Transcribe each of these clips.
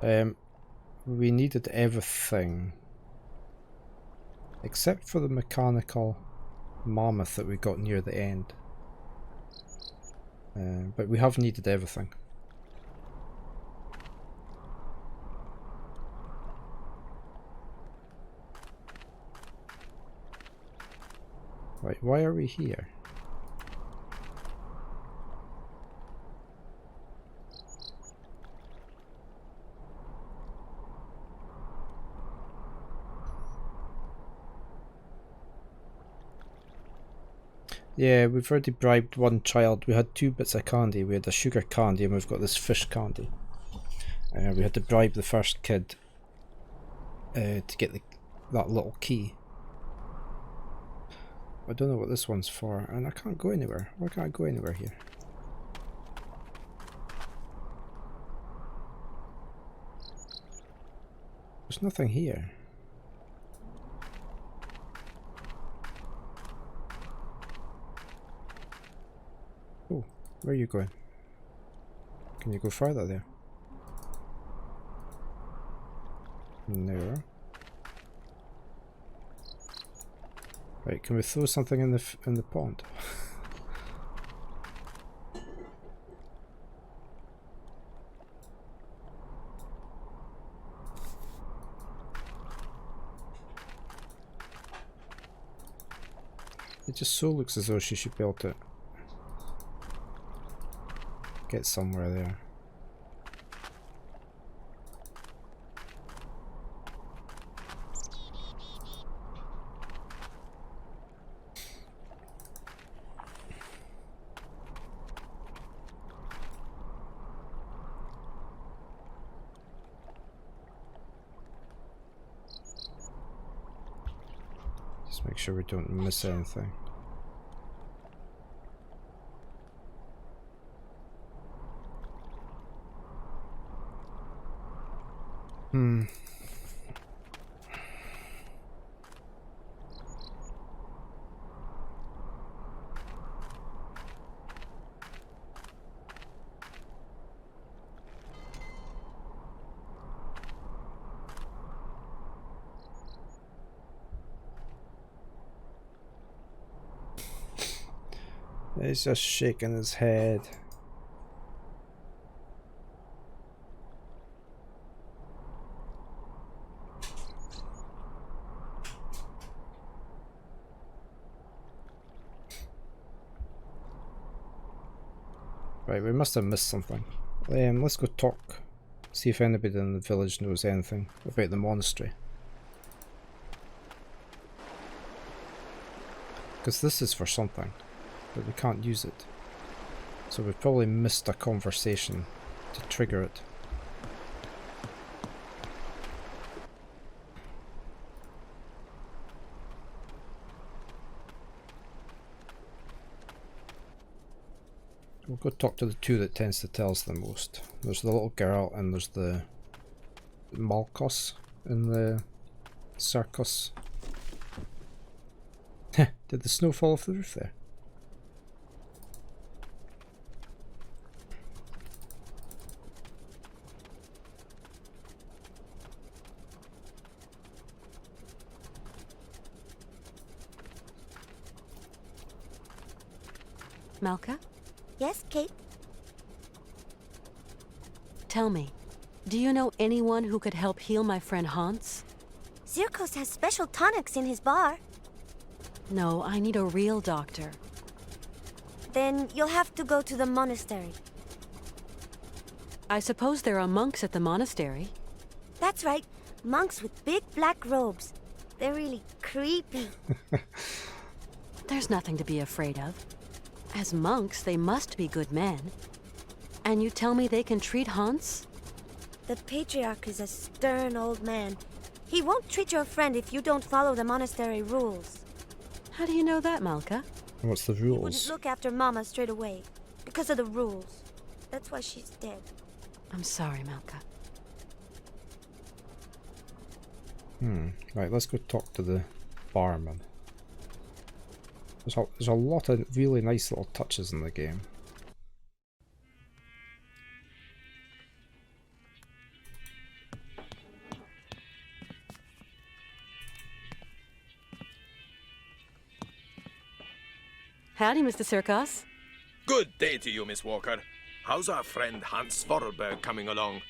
We needed everything. Except for the mechanical mammoth that we got near the end. But we have needed everything. Right, why are we here? Yeah, we've already bribed one child. We had 2 bits of candy. We had a sugar candy and we've got this fish candy. We had to bribe the first kid to get that little key. I don't know what this one's for, and I can't go anywhere. Why can't I go anywhere here? There's nothing here. Oh, where are you going? Can you go further there? No. Right, can we throw something in the pond? It just so looks as though she should be able to get somewhere there. Just make sure we don't miss anything. He's just shaking his head. Right, we must have missed something. Let's go talk. See if anybody in the village knows anything about the monastery. Because this is for something, but we can't use it. So we've probably missed a conversation to trigger it. We'll go talk to the 2 that tends to tell us the most. There's the little girl and there's the Malkos in the circus. Did the snow fall off the roof there? Malka? Yes, Kate? Tell me, do you know anyone who could help heal my friend Hans? Zirkos has special tonics in his bar. No, I need a real doctor. Then you'll have to go to the monastery. I suppose there are monks at the monastery. That's right. Monks with big black robes. They're really creepy. There's nothing to be afraid of. As monks, they must be good men. And you tell me they can treat Hans? The patriarch is a stern old man. He won't treat your friend if you don't follow the monastery rules. How do you know that, Malka? What's the He rules? wouldn't look after Mama straight away. Because of the rules. That's why she's dead. I'm sorry, Malka. Right, let's go talk to the barman. There's a lot of really nice little touches in the game. Howdy, Mr. Sirkos. Good day to you, Miss Walker. How's our friend Hans Vorarlberg coming along?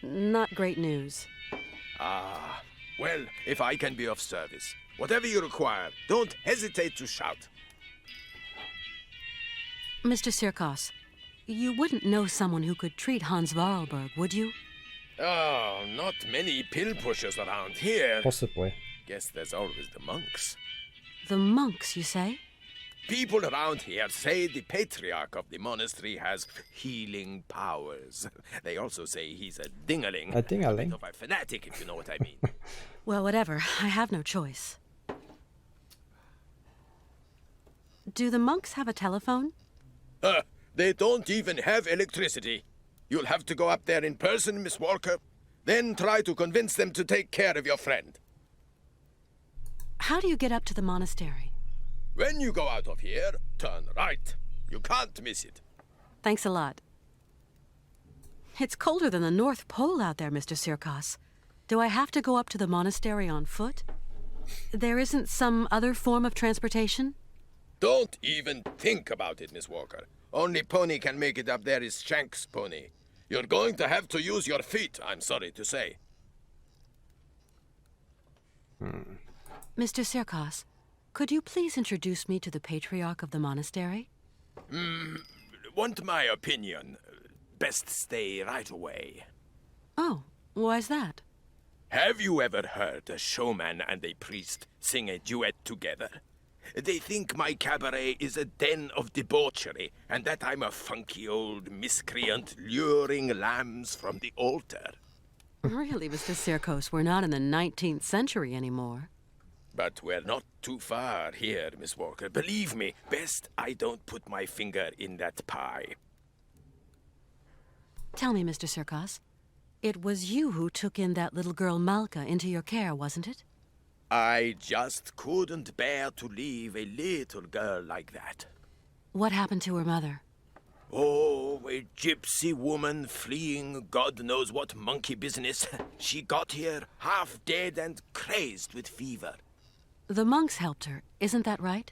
Not great news. Ah, well, if I can be of service, whatever you require, don't hesitate to shout. Mr. Sirkos, you wouldn't know someone who could treat Hans Vorarlberg, would you? Oh, not many pill pushers around here. Possibly. Guess there's always the monks. The monks, you say? People around here say the patriarch of the monastery has healing powers. They also say he's a dingaling. A dingaling? A bit of a fanatic, if you know what I mean. Well, whatever. I have no choice. Do the monks have a telephone? They don't even have electricity. You'll have to go up there in person, Miss Walker. Then try to convince them to take care of your friend. How do you get up to the monastery? When you go out of here, turn right. You can't miss it. Thanks a lot. It's colder than the North Pole out there, Mr. Sirkos. Do I have to go up to the monastery on foot? There isn't some other form of transportation? Don't even think about it, Miss Walker. Only pony can make it up there is Shank's pony. You're going to have to use your feet, I'm sorry to say. Mr. Sirkos, could you please introduce me to the patriarch of the monastery? Want my opinion? Best stay right away. Oh, why's that? Have you ever heard a showman and a priest sing a duet together? They think my cabaret is a den of debauchery, and that I'm a funky old miscreant luring lambs from the altar. Really, Mr. Sirkos, we're not in the 19th century anymore. But we're not too far here, Miss Walker. Believe me, best I don't put my finger in that pie. Tell me, Mr. Sirkos, it was you who took in that little girl Malka into your care, wasn't it? I just couldn't bear to leave a little girl like that. What happened to her mother? Oh, a gypsy woman fleeing God knows what monkey business. She got here half dead and crazed with fever. The monks helped her, isn't that right?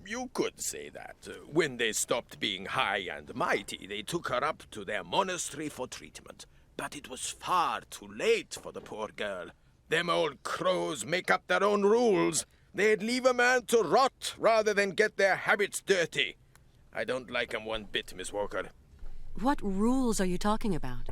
You could say that. When they stopped being high and mighty, they took her up to their monastery for treatment. But it was far too late for the poor girl. Them old crows make up their own rules. They'd leave a man to rot rather than get their habits dirty. I don't like 'em one bit, Miss Walker. What rules are you talking about?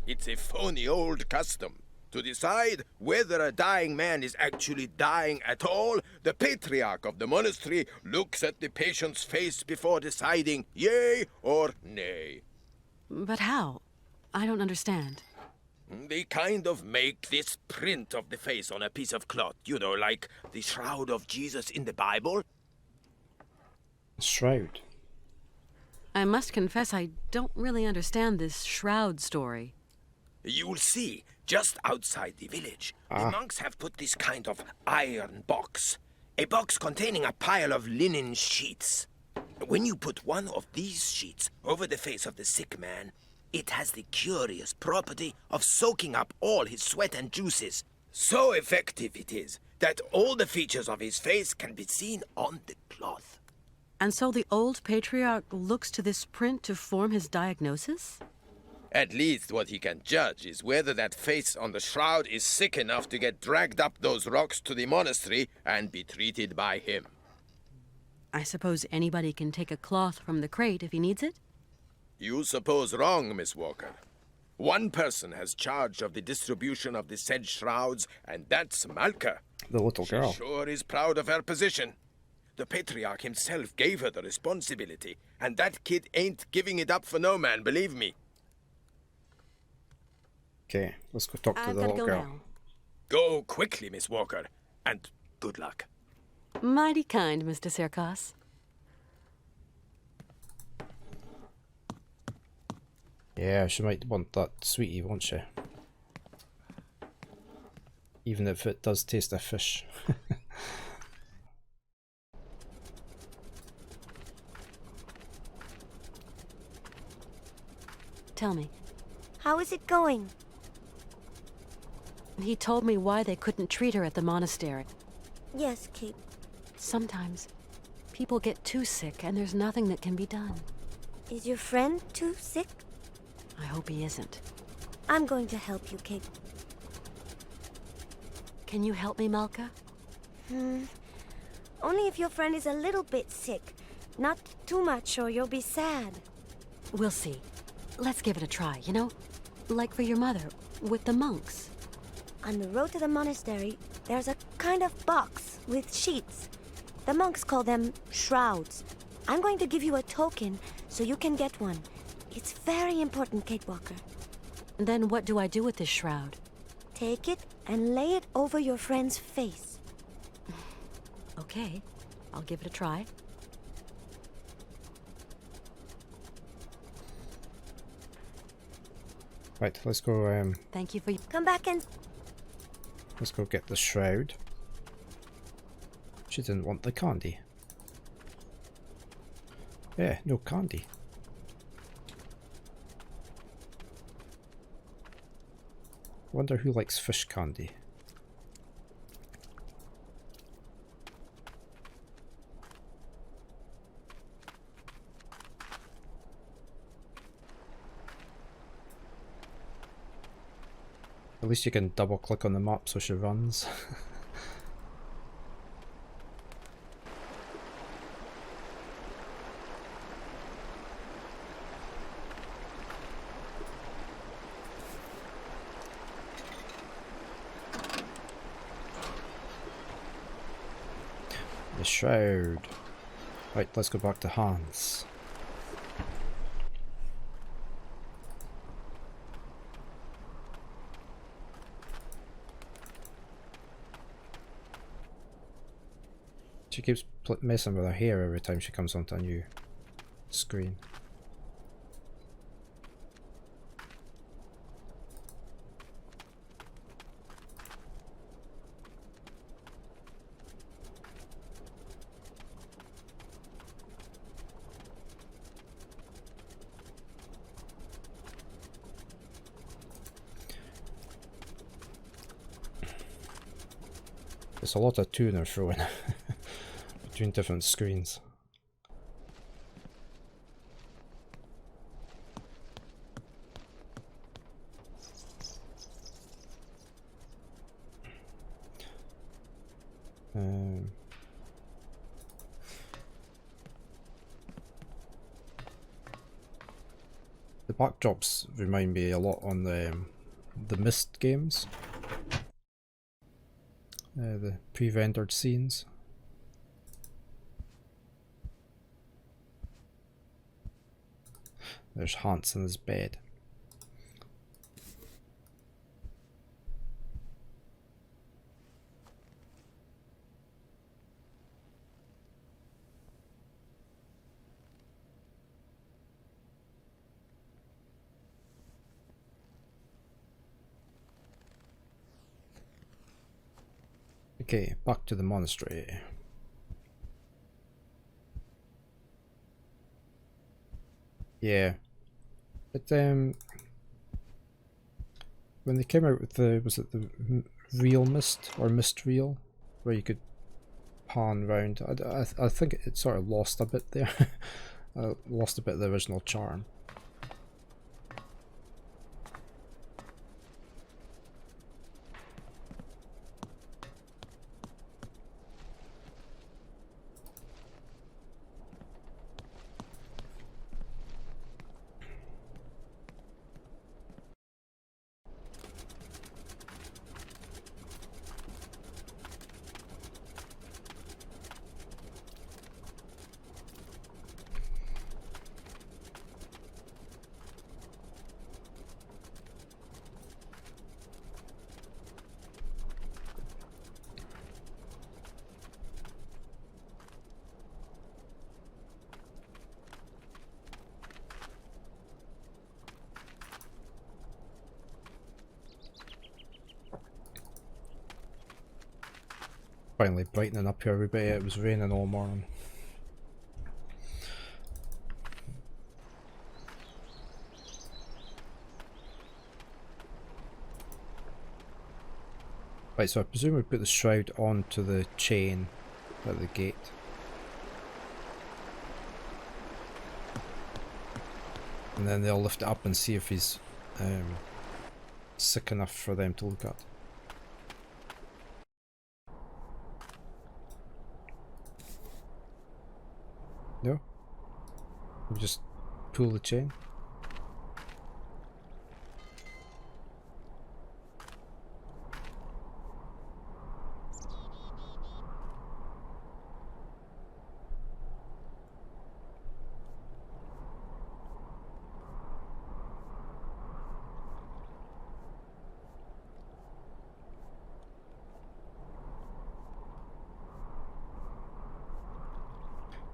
It's a phony old custom. To decide whether a dying man is actually dying at all, the patriarch of the monastery looks at the patient's face before deciding yea or nay. But how? I don't understand. They kind of make this print of the face on a piece of cloth, you know, like the shroud of Jesus in the Bible. Shroud. I must confess I don't really understand this shroud story. You'll see, just outside the village, the monks have put this kind of iron box. A box containing a pile of linen sheets. When you put one of these sheets over the face of the sick man, it has the curious property of soaking up all his sweat and juices. So effective it is that all the features of his face can be seen on the cloth. And so the old patriarch looks to this print to form his diagnosis? At least what he can judge is whether that face on the shroud is sick enough to get dragged up those rocks to the monastery and be treated by him. I suppose anybody can take a cloth from the crate if he needs it? You suppose wrong, Miss Walker. One person has charge of the distribution of the said shrouds, and that's Malka. The little girl. She sure is proud of her position. The patriarch himself gave her the responsibility, and that kid ain't giving it up for no man, believe me. Okay, let's go talk to I've the got to little go girl. now. Go quickly, Miss Walker, and good luck. Mighty kind, Mr. Sirkos. Yeah, she might want that sweetie, won't she? Even if it does taste of fish. Tell me. How is it going? He told me why they couldn't treat her at the monastery. Yes, Kate. Sometimes People get too sick and there's nothing that can be done. Is your friend too sick? I hope he isn't. I'm going to help you, Kate. Can you help me, Malka? Only if your friend is a little bit sick. Not too much or you'll be sad. We'll see. Let's give it a try, you know? Like for your mother, with the monks. On the road to the monastery, there's a kind of box with sheets. The monks call them shrouds. I'm going to give you a token so you can get one. It's very important, Kate Walker. Then what do I do with this shroud? Take it and lay it over your friend's face. Okay, I'll give it a try. Right, let's go. Thank you for... Come back and... Let's go get the shroud. She didn't want the candy. Yeah, no candy. Wonder who likes fish candy. At least you can double click on the map so she runs. The shroud. Right, let's go back to Hans. She keeps messing with her hair every time she comes onto a new screen. It's a lot of tuner throwing between different screens. The backdrops remind me a lot on the Myst games. The pre-rendered scenes. There's Hans in his bed. Okay, back to the monastery. Yeah. But when they came out with the, was it the Real Mist or Mist Real, where you could pan round, I think it sort of lost a bit there. Lost a bit of the original charm. Finally brightening up here, everybody. It was raining all morning. Right, so I presume we put the shroud onto the chain at the gate. and then they'll lift it up and see if he's sick enough for them to look at. No? We just pull the chain.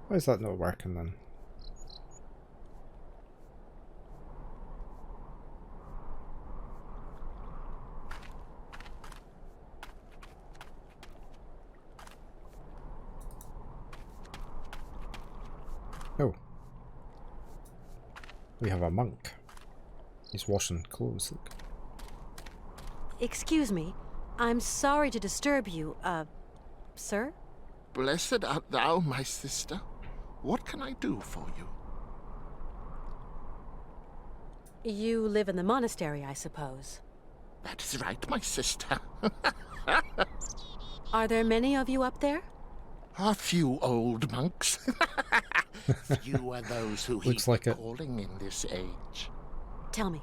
Why is that not working then? Oh. We have a monk. He's washing clothes, look. Excuse me. I'm sorry to disturb you, sir? Blessed art thou, my sister. What can I do for you? You live in the monastery, I suppose. That is right, my sister. Are there many of you up there? A few old monks. Few are those who heed Looks like the it. calling in this age. Tell me,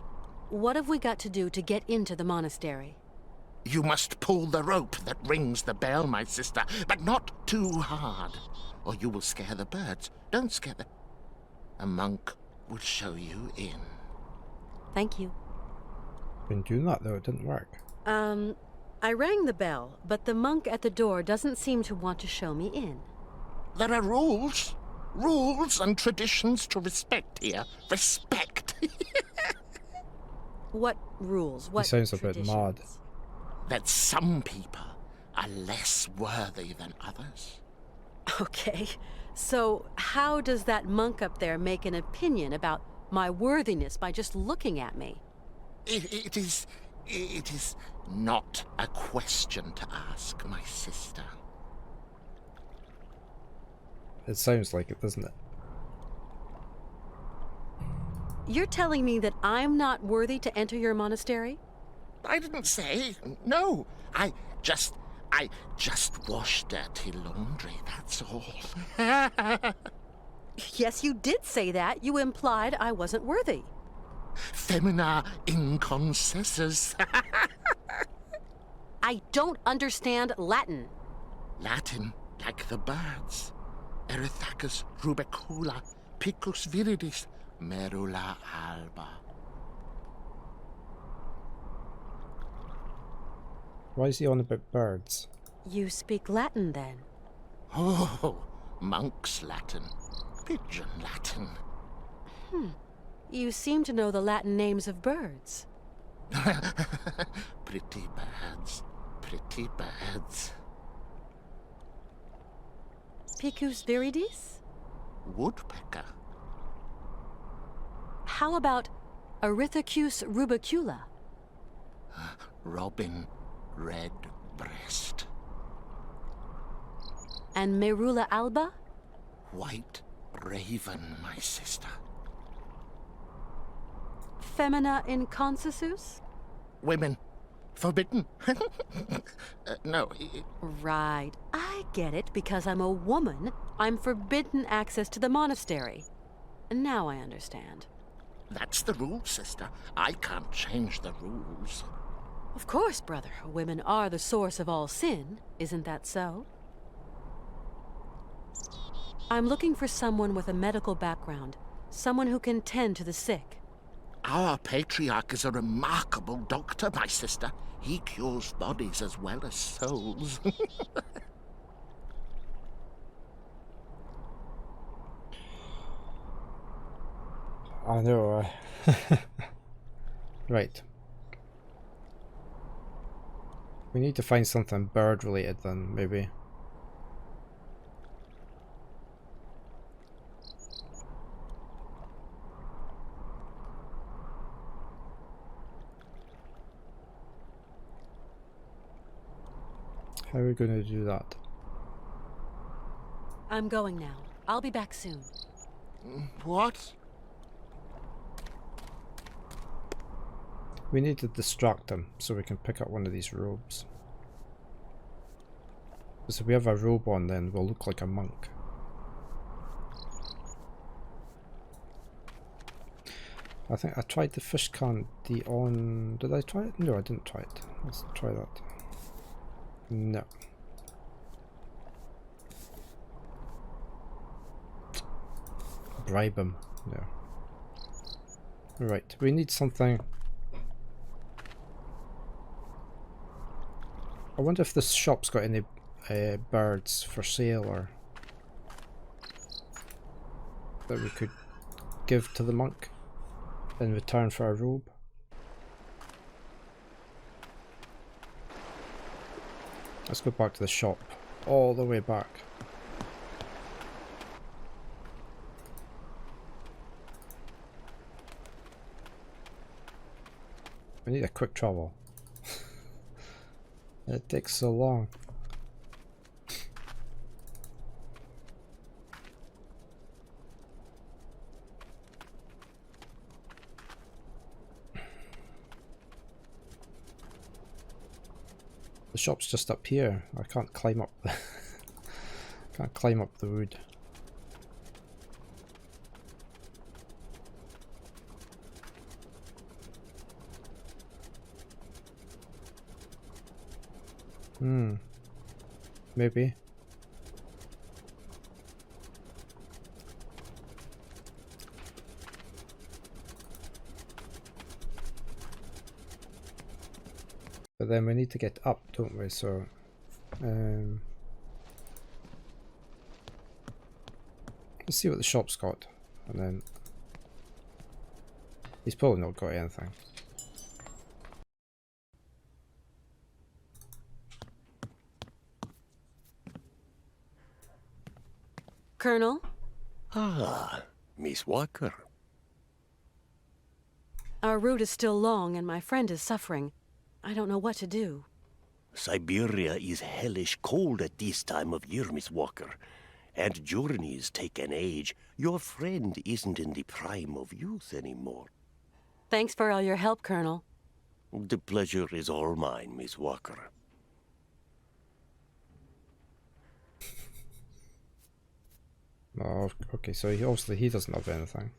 what have we got to do to get into the monastery? You must pull the rope that rings the bell, my sister, but not too hard, or you will scare the birds. Don't scare them. A monk will show you in. Thank you. Been doing that though, it didn't work. I rang the bell, but the monk at the door doesn't seem to want to show me in. There are rules. Rules and traditions to respect here. Respect. What rules? What He sounds a bit mad. traditions? That some people are less worthy than others. Okay, so how does that monk up there make an opinion about my worthiness by just looking at me? It is not a question to ask, my sister. It sounds like it, doesn't it? You're telling me that I'm not worthy to enter your monastery? I didn't say. No. I just wash dirty laundry, that's all. Yes, you did say that. You implied I wasn't worthy. Femina inconcessus. I don't understand Latin. Latin, like the birds. Erythacus rubecula, picus viridis, merula alba. Why is he on about birds? You speak Latin, then? Oh, monk's Latin. Pigeon Latin. You seem to know the Latin names of birds. Pretty birds. Pretty birds. Picus viridis? Woodpecker. How about Erythacus rubecula? Robin redbreast. And Merula alba? White raven, my sister. Femina inconcessus? Women. Forbidden. No. Right. I get it. Because I'm a woman, I'm forbidden access to the monastery. Now I understand. That's the rule, sister. I can't change the rules. Of course, brother. Women are the source of all sin. Isn't that so? I'm looking for someone with a medical background. Someone who can tend to the sick. Our patriarch is a remarkable doctor, my sister. He cures bodies as well as souls. I know. Right. We need to find something bird related then, maybe. How are we going to do that? I'm going now. I'll be back soon. What? We need to distract him so we can pick up one of these robes. Because if we have a robe on, then we'll look like a monk. I think I tried the fish candy on... Did I try it? No, I didn't try it. Let's try that. No. Bribe him. No. Right, we need something... I wonder if this shop's got any birds for sale or... that we could give to the monk in return for a robe. Let's go back to the shop. All the way back. We need a quick travel. It takes so long. The shop's just up here. I can't climb up the can't climb up the wood. Maybe. But then we need to get up, don't we? So, let's see what the shop's got, and then he's probably not got anything. Colonel? Ah, Miss Walker. Our route is still long and my friend is suffering. I don't know what to do. Syberia is hellish cold at this time of year, Miss Walker. And journeys take an age. Your friend isn't in the prime of youth anymore. Thanks for all your help, Colonel. The pleasure is all mine, Miss Walker. Oh, okay, so obviously he doesn't have anything.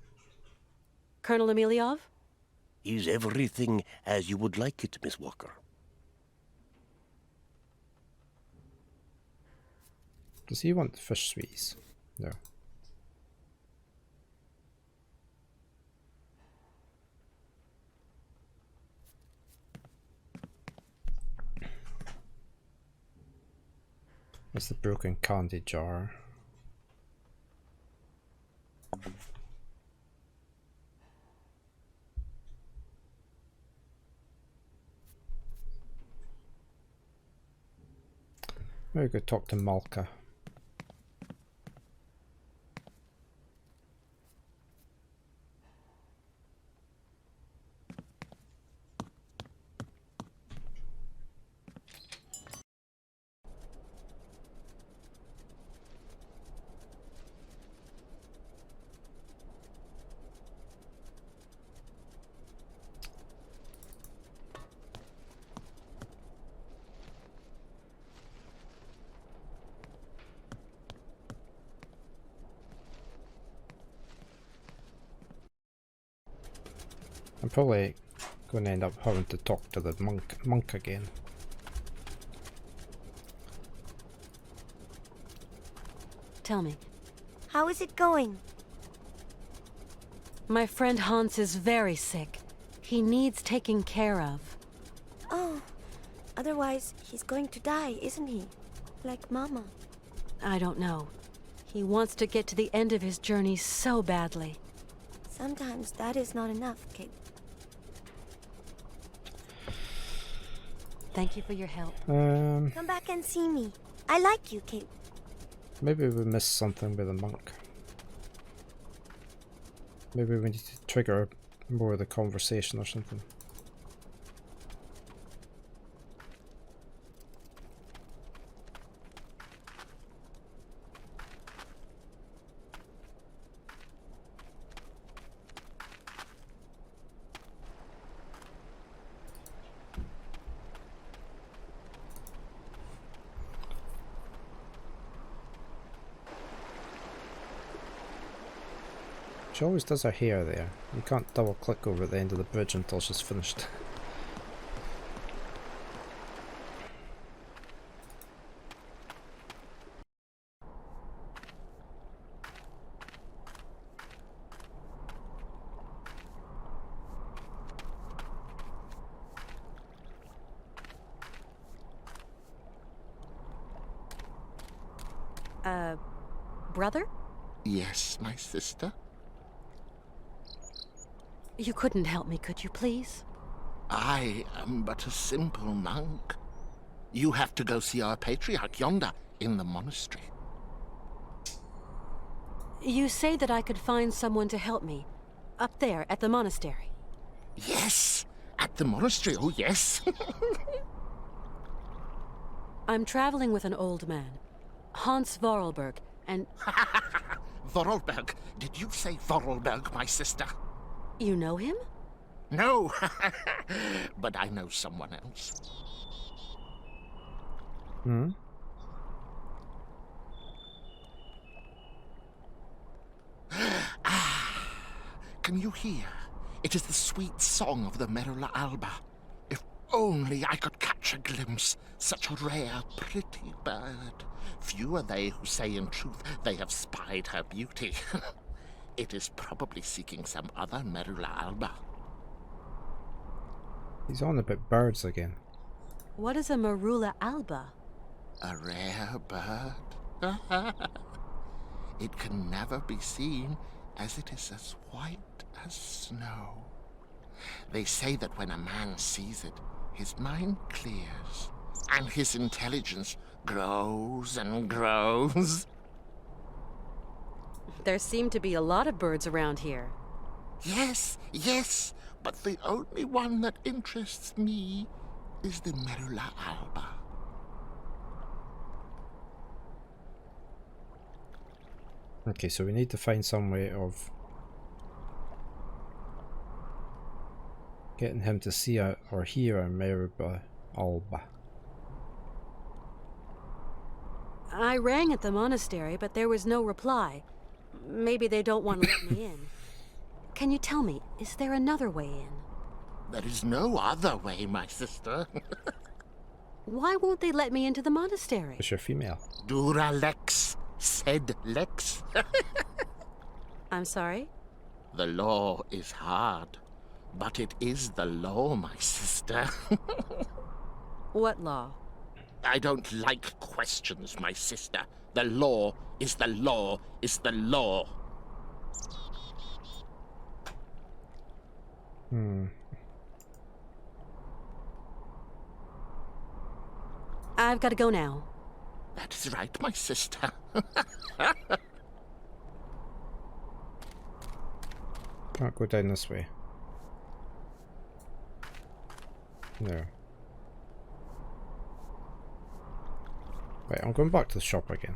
Colonel Emiliov? Is everything as you would like it, Miss Walker? Does he want fish sweets? No. That's the broken candy jar. Maybe go talk to Malka. I'm probably going to end up having to talk to the monk again. Tell me. How is it going? My friend Hans is very sick. He needs taking care of. Oh, otherwise he's going to die, isn't he? Like Mama. I don't know. He wants to get to the end of his journey so badly. Sometimes that is not enough, Kate. Thank you for your help. Come back and see me. I like you, Kate. Maybe we missed something with the monk. Maybe we need to trigger more of the conversation or something. She always does her hair there. You can't double click over at the end of the bridge until she's finished. Brother? Yes, my sister? You couldn't help me, could you, please? I am but a simple monk. You have to go see our patriarch yonder in the monastery. You say that I could find someone to help me. Up there, at the monastery. Yes, at the monastery, oh yes. I'm traveling with an old man, Hans Vorarlberg, and... Vorarlberg. Did you say Vorarlberg, my sister? You know him? No, but I know someone else. Hmm? Can you hear? It is the sweet song of the Merula alba. If only I could catch a glimpse, such a rare, pretty bird. Few are they who say in truth they have spied her beauty. It is probably seeking some other Merula alba. He's on about birds again. What is a Marula alba? A rare bird. It can never be seen, as it is as white as snow. They say that when a man sees it, his mind clears, and his intelligence grows and grows. There seem to be a lot of birds around here. Yes, yes, but the only one that interests me is the Merula alba. Okay, so we need to find some way of getting him to see or hear a Merula alba. I rang at the monastery, but there was no reply. Maybe they don't want to let me in. Can you tell me, is there another way in? There is no other way, my sister. Why won't they let me into the monastery? Because you're female. Dura lex, sed lex. I'm sorry? The law is hard, but it is the law, my sister. What law? I don't like questions, my sister. The law is the law is the law. I've got to go now. That is right, my sister. Can't go down this way. No. Right, I'm going back to the shop again.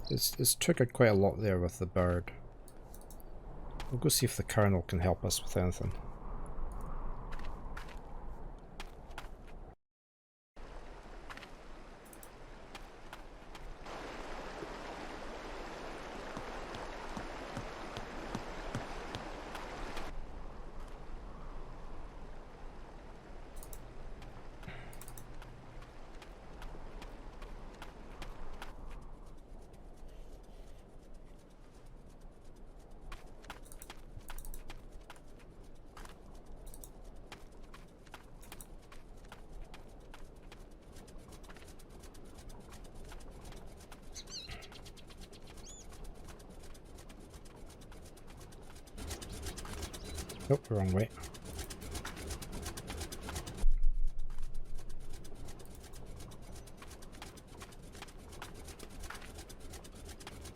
It's triggered quite a lot there with the bird. We'll go see if the colonel can help us with anything. Nope, wrong way.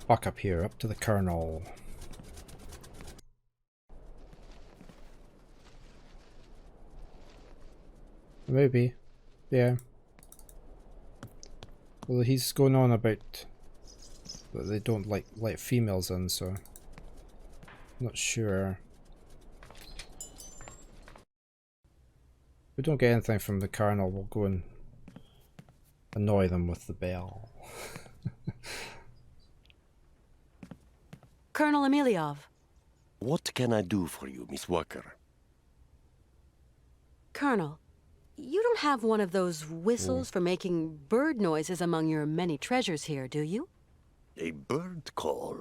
Back up here, up to the colonel. Maybe. Yeah. Well, he's going on about that they don't let females in, so not sure. If we don't get anything from the colonel, we'll go and annoy them with the bell. Colonel Emiliov. What can I do for you, Miss Walker? Colonel, you don't have one of those whistles for making bird noises among your many treasures here, do you? A bird call?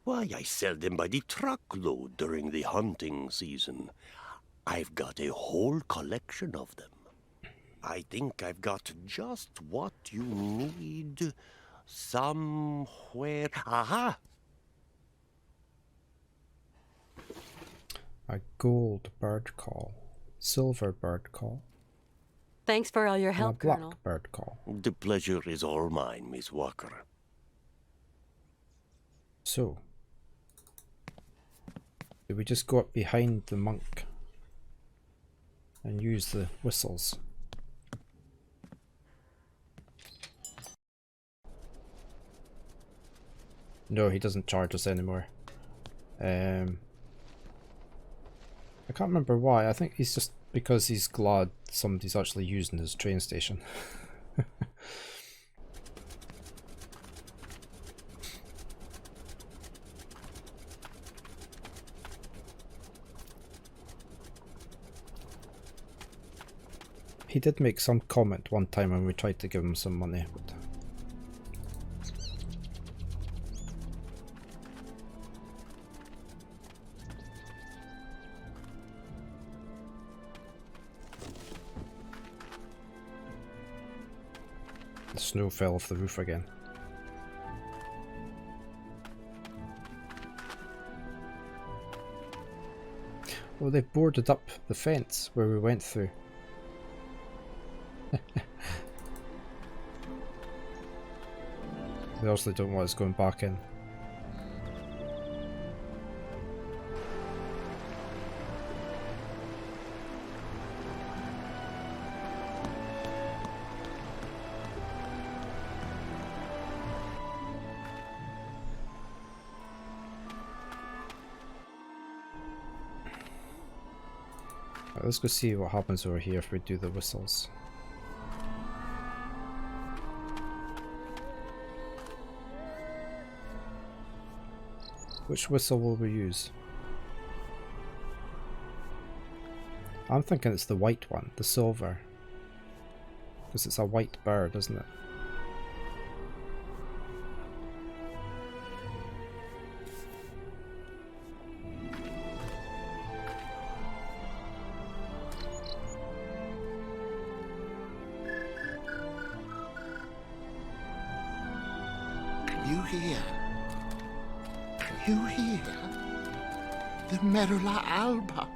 Why, I sell them by the truckload during the hunting season. I've got a whole collection of them. I think I've got just what you need somewhere. Aha! A gold bird call, silver bird call, Thanks for all your and a help, black Colonel. bird call. The pleasure is all mine, Miss Walker. So, do we just go up behind the monk and use the whistles? No, he doesn't charge us anymore. I can't remember why. I think he's just because he's glad somebody's actually using his train station. He did make some comment one time when we tried to give him some money, but the snow fell off the roof again. Oh, they've boarded up the fence where we went through. They obviously don't want us going back in. Right, let's go see what happens over here if we do the whistles. Which whistle will we use? I'm thinking it's the white one, the silver. Because it's a white bird, isn't it? Can you hear? Can you hear? The Merula Alba.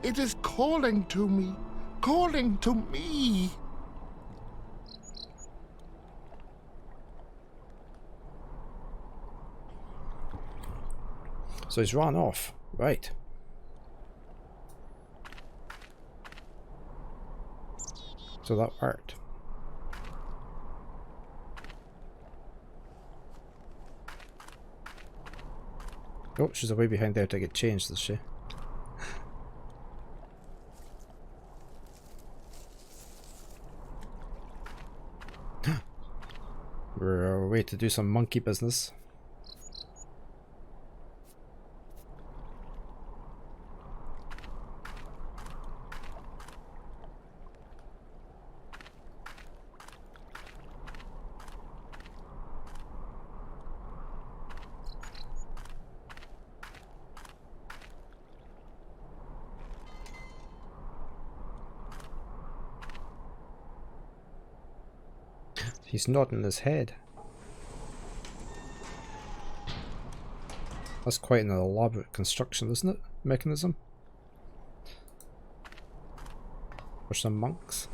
It is calling to me. Calling to me. So he's run off. Right. So that worked. Oh, she's away behind there to get changed, is she? We're away to do some monkey business. He's nodding his head. That's quite an elaborate construction, isn't it? Mechanism. For some monks.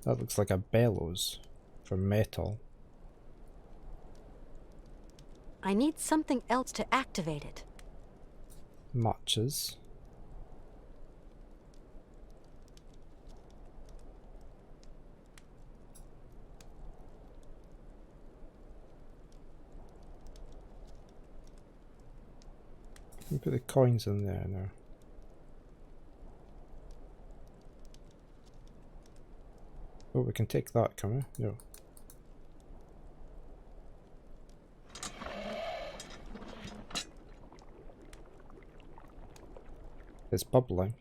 That looks like a bellows for metal. I need something else to activate it. Matches. We put the coins in there now. Oh, we can take that, can we? No. It's bubbling.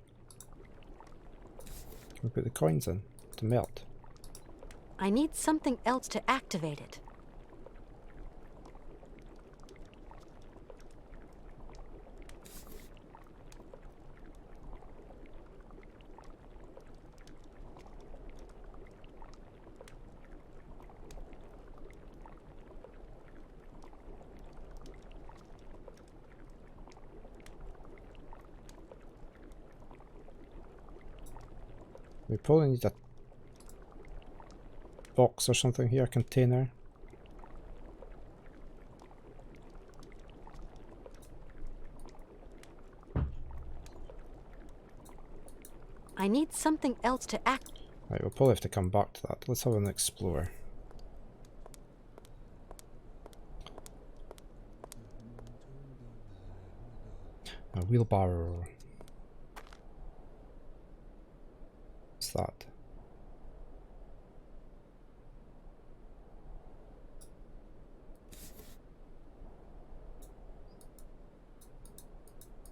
We put the coins in to melt. I need something else to activate it. We probably need a box or something here, a container. I need something else to act. Right, we'll probably have to come back to that. Let's have an explore. A wheelbarrow. What's that?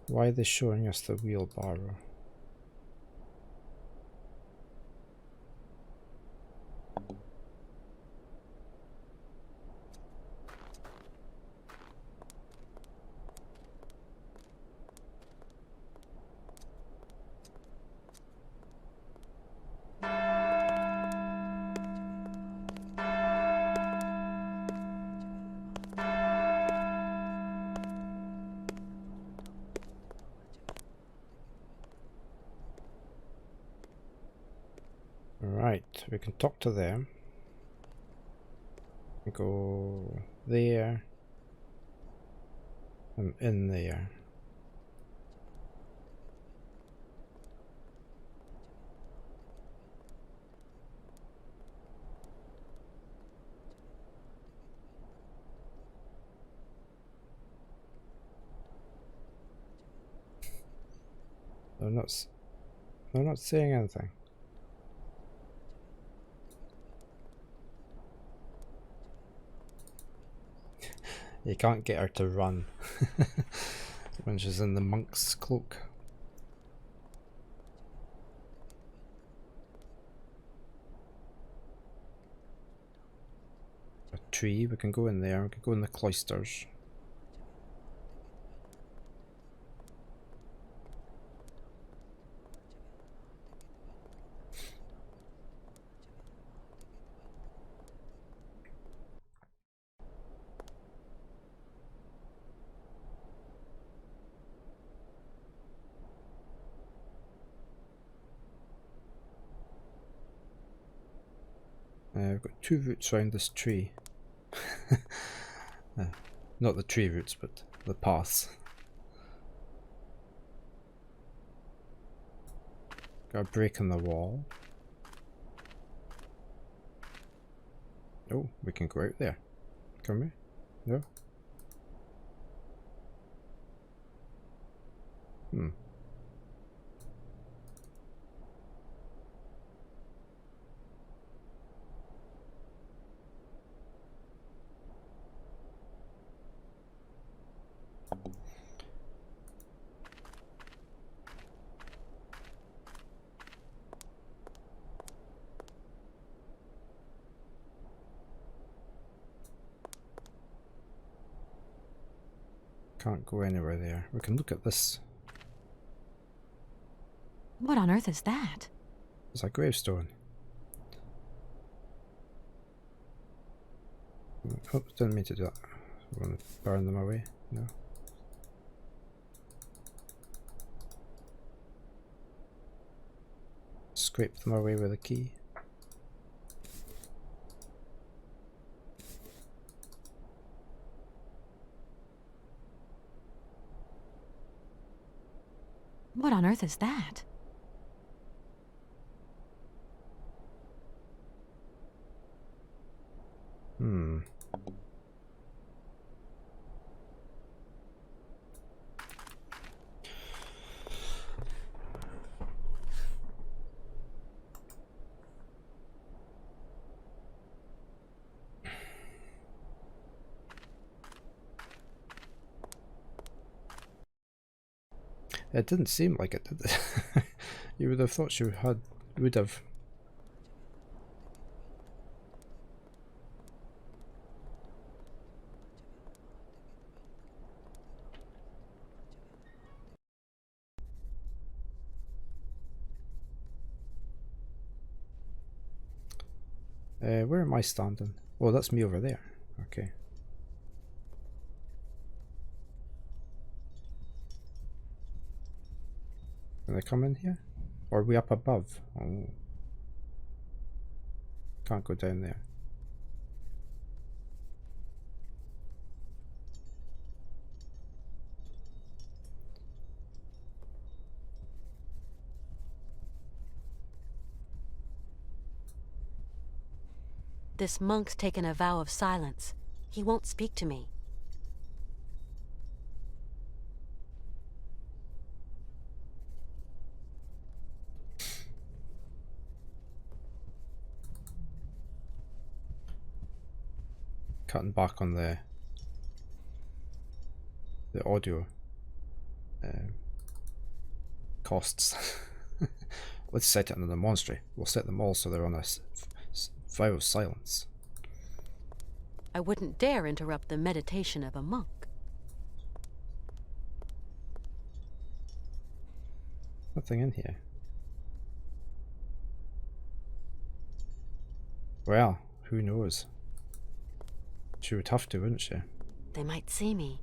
Why are they showing us the wheelbarrow? Right, we can talk to them. Go there. I'm in there. They're not saying anything. You can't get her to run when she's in the monk's cloak. A tree, we can go in there, we can go in the cloisters. We've got 2 roots around this tree. Not the tree roots, but the paths. Got a break in the wall. Oh, we can go out there. Can we? No? Hmm. Can't go anywhere there. We can look at this. What on earth is that? It's a gravestone. Oh, didn't mean to do that. We want to burn them away. No. Scrape them away with a key. What on earth is that? Hmm. It didn't seem like it, did it? You would have thought she would have. Where am I standing? Oh, that's me over there. Okay. Can I come in here? Or are we up above? Oh. Can't go down there. This monk's taken a vow of silence. He won't speak to me. Cutting back on the audio costs. Let's set it in the monastery. We'll set them all so they're on a vow of silence. I wouldn't dare interrupt the meditation of a monk. Nothing in here. Well, who knows? She would have to, wouldn't she? They might see me.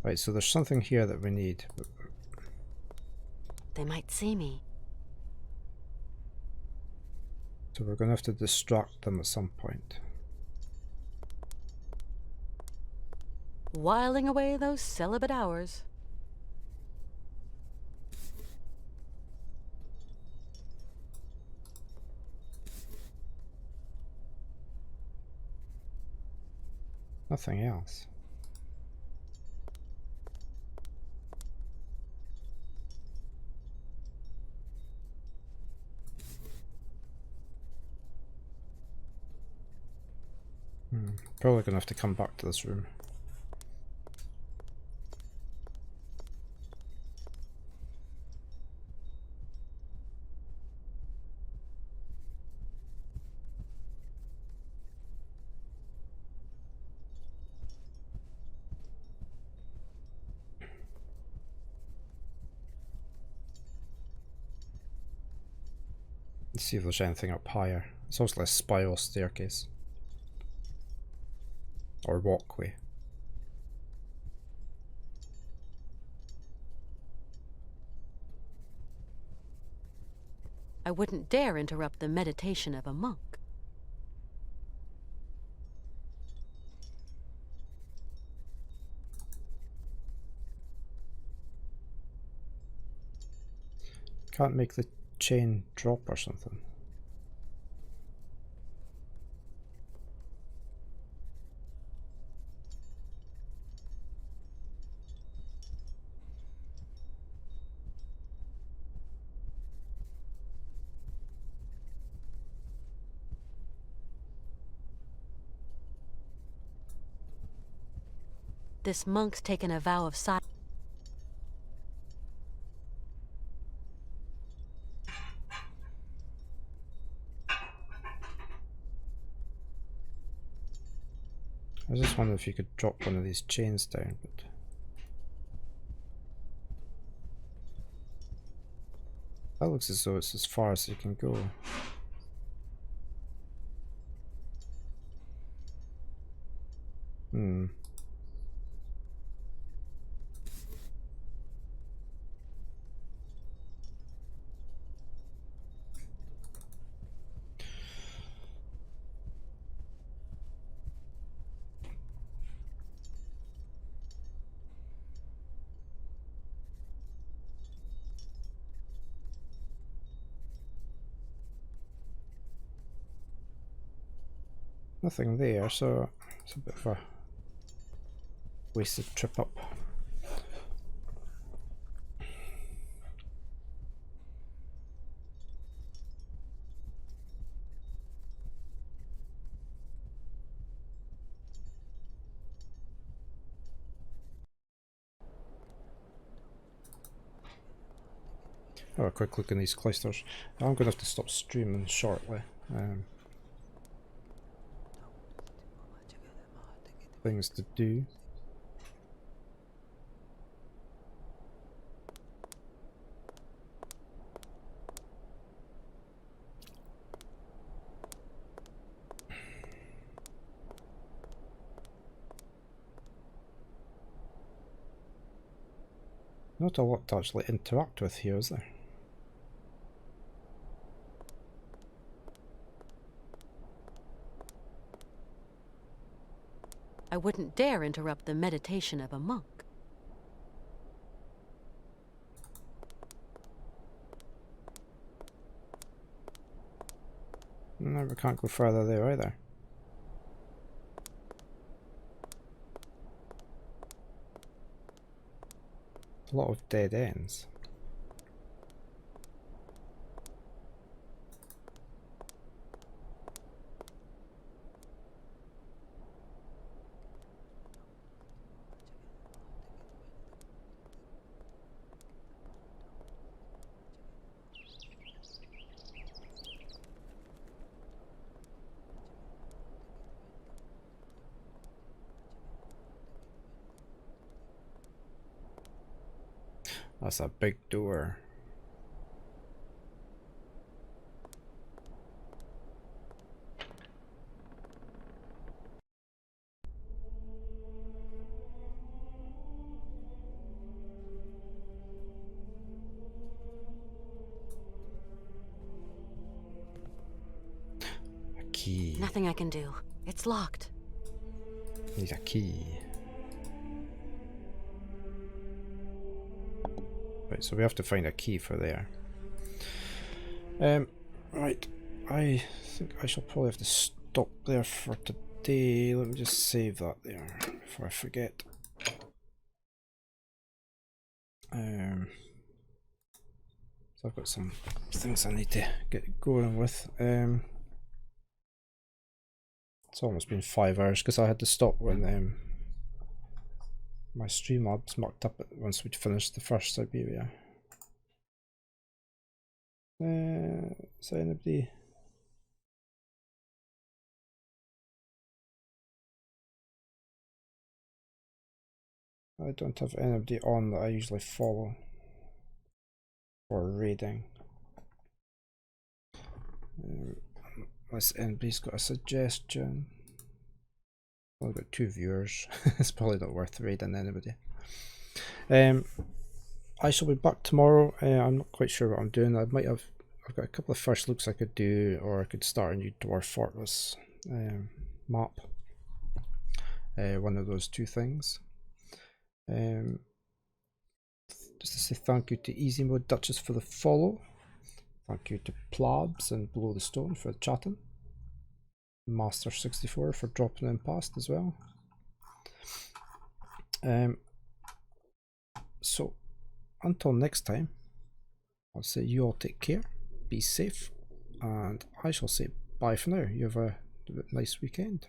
Right, so there's something here that we need. They might see me. So we're going to have to distract them at some point. Whiling away those celibate hours. Nothing else. Probably going to have to come back to this room. Let's see if there's anything up higher. It's also a spiral staircase. Or walkway. I wouldn't dare interrupt the meditation of a monk. Can't make the chain drop or something. This monk's taken a vow of silence. I just wonder if you could drop one of these chains down, but that looks as though it's as far as you can go. Nothing there, so it's a bit of a wasted trip up. Have a quick look in these cloisters. I'm going to have to stop streaming shortly. Things to do. Not a lot to actually interact with here, is there? I wouldn't dare interrupt the meditation of a monk. No, we can't go further there either. A lot of dead ends. That's a big door. A key. Nothing I can do. It's locked. Need a key. Right, so we have to find a key for there. Right, I think I shall probably have to stop there for today. Let me just save that there before I forget. So I've got some things I need to get going with. It's almost been 5 hours because I had to stop when my Streamlabs marked up once we'd finished the first Syberia. Is there anybody? I don't have anybody on that I usually follow for raiding. Unless anybody's got a suggestion. Only got 2 viewers. It's probably not worth raiding anybody. I shall be back tomorrow. I'm not quite sure what I'm doing. I've got a couple of first looks I could do, or I could start a new Dwarf Fortress map. One of those 2 things. Just to say thank you to Easy Mode Duchess for the follow. Thank you to Plabs and Below the Stone for chatting. Master64 for dropping in past as well. So until next time, I'll say you all take care, be safe, and I shall say bye for now. You have a nice weekend.